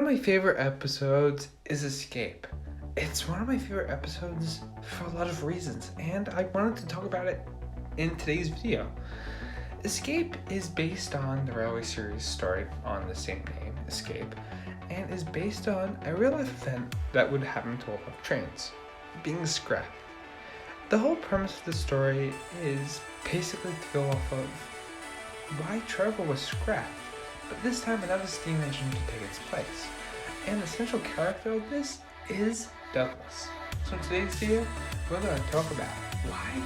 of my favorite episodes is Escape. It's one of my favorite episodes for a lot of reasons, and I wanted to talk about it in today's video. Escape is based on the Railway series story on the same name, Escape, and is based on a real-life event that would happen to a lot of trains, being scrapped. The whole premise of the story is basically to go off of why Trevor was scrapped, but this time another steam engine to take its place. And the central character of this is Douglas. So in today's video, we're going to talk about why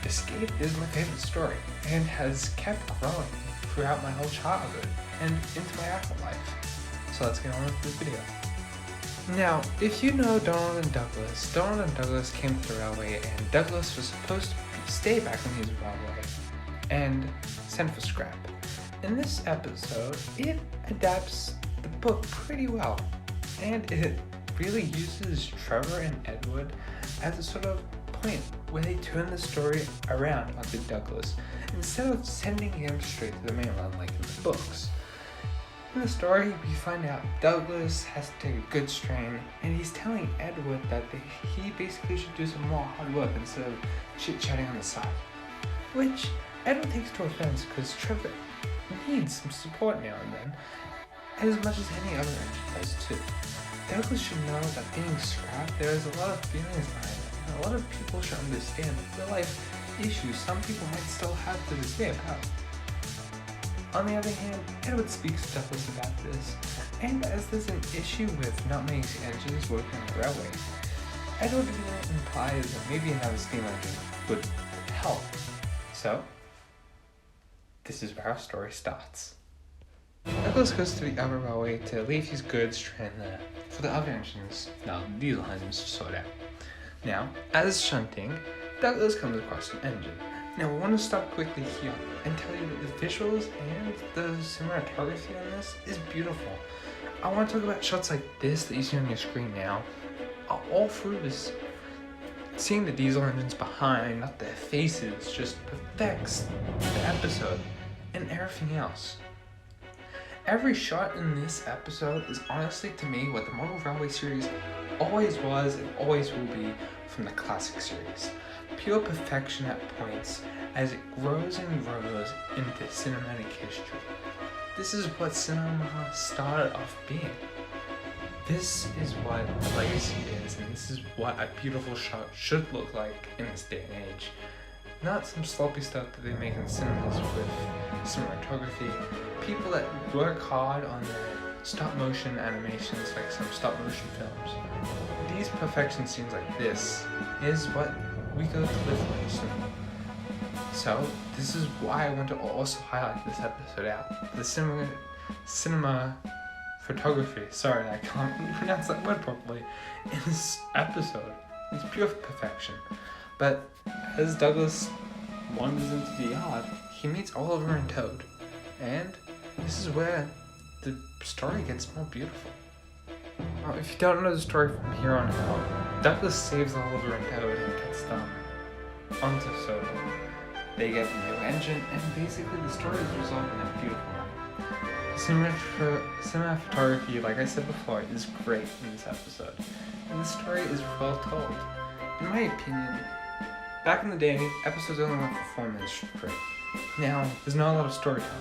Escape is my favorite story and has kept growing throughout my whole childhood and into my adult life. So let's get on with this video. Now, if you know Donald and Douglas came to the railway, and Douglas was supposed to stay back when he was railway and sent for scrap. In this episode, it adapts the book pretty well, and it really uses Trevor and Edward as a sort of point where they turn the story around onto Douglas instead of sending him straight to the mainland like in the books. In the story, we find out Douglas has to take a good strain, and he's telling Edward that he basically should do some more hard work instead of chit-chatting on the side. Which Edward takes to offense because Trevor needs some support now and then, as much as any other engine does too. Douglas should know that being scrapped, there is a lot of feelings behind it, and a lot of people should understand the life issues some people might still have to this day about. On the other hand, Edward speaks to Douglas about this, and as there's an issue with not many engines working on the railway, Edward implies that maybe another steam engine would help. So, this is where our story starts. Douglas goes to the other railway to leave his goods train there for the other engines, diesel engines, to sort out. Now, as shunting, Douglas comes across an engine. Now, we want to stop quickly here and tell you that the visuals and the cinematography on this is beautiful. I want to talk about shots like this that you see on your screen now. All through this, seeing the diesel engines behind, not their faces, just perfects the episode and everything else. Every shot in this episode is honestly, to me, what the Model Railway series always was and always will be from the classic series. Pure perfection at points as it grows and grows into cinematic history. This is what cinema started off being. This is what legacy is, and this is what a beautiful shot should look like in this day and age. Not some sloppy stuff that they make in cinemas with cinematography. People that work hard on their stop motion animations, like some stop motion films. These perfection scenes like this is what we go to live for in cinema. So this is why I want to also highlight this episode out. The cinema photography, sorry I can't pronounce that word properly, in this episode is pure perfection. But as Douglas wanders into the yard, he meets Oliver and Toad, and this is where the story gets more beautiful. Now, if you don't know the story from here on out, Douglas saves Oliver and Toad and gets them onto Soho. They get a new engine, and basically the story is resolved in a beautiful way. Cinematography, like I said before, is great in this episode, and the story is well told. In my opinion, back in the day, episodes only went for 4 minutes straight. Now, there's not a lot of storytelling.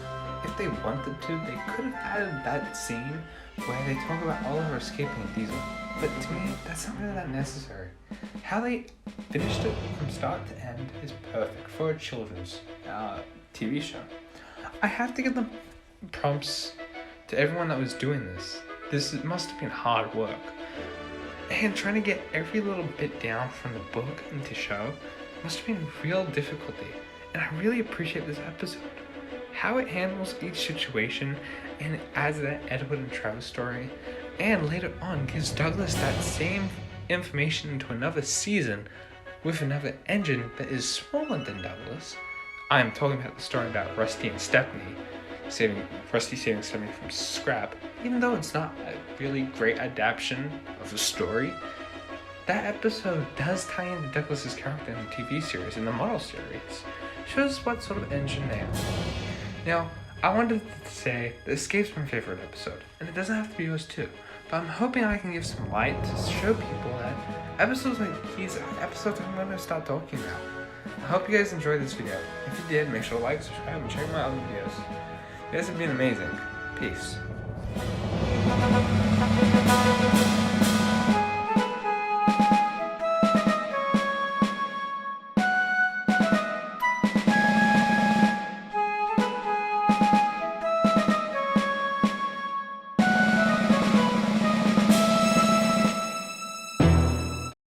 If they wanted to, they could have added that scene where they talk about Oliver escaping a diesel. But to me, that's not really that necessary. How they finished it from start to end is perfect for a children's TV show. I have to give them prompts to everyone that was doing this. This must have been hard work. And trying to get every little bit down from the book into show must have been real difficulty. And I really appreciate this episode. How it handles each situation and adds that Edward and Trevor story, and later on gives Douglas that same information into another season with another engine that is smaller than Douglas. I'm talking about the story about Rusty and Stephanie, Rusty saving Stephanie from scrap. Even though it's not a really great adaptation of the story, that episode does tie into Douglas's character in the TV series and the model series. Shows what sort of engine they have. Now, I wanted to say that Escape's my favorite episode, and it doesn't have to be yours too. But I'm hoping I can give some light to show people that episodes like these are episodes I'm going to start talking about. I hope you guys enjoyed this video. If you did, make sure to like, subscribe, and check out my other videos. You guys have been amazing. Peace.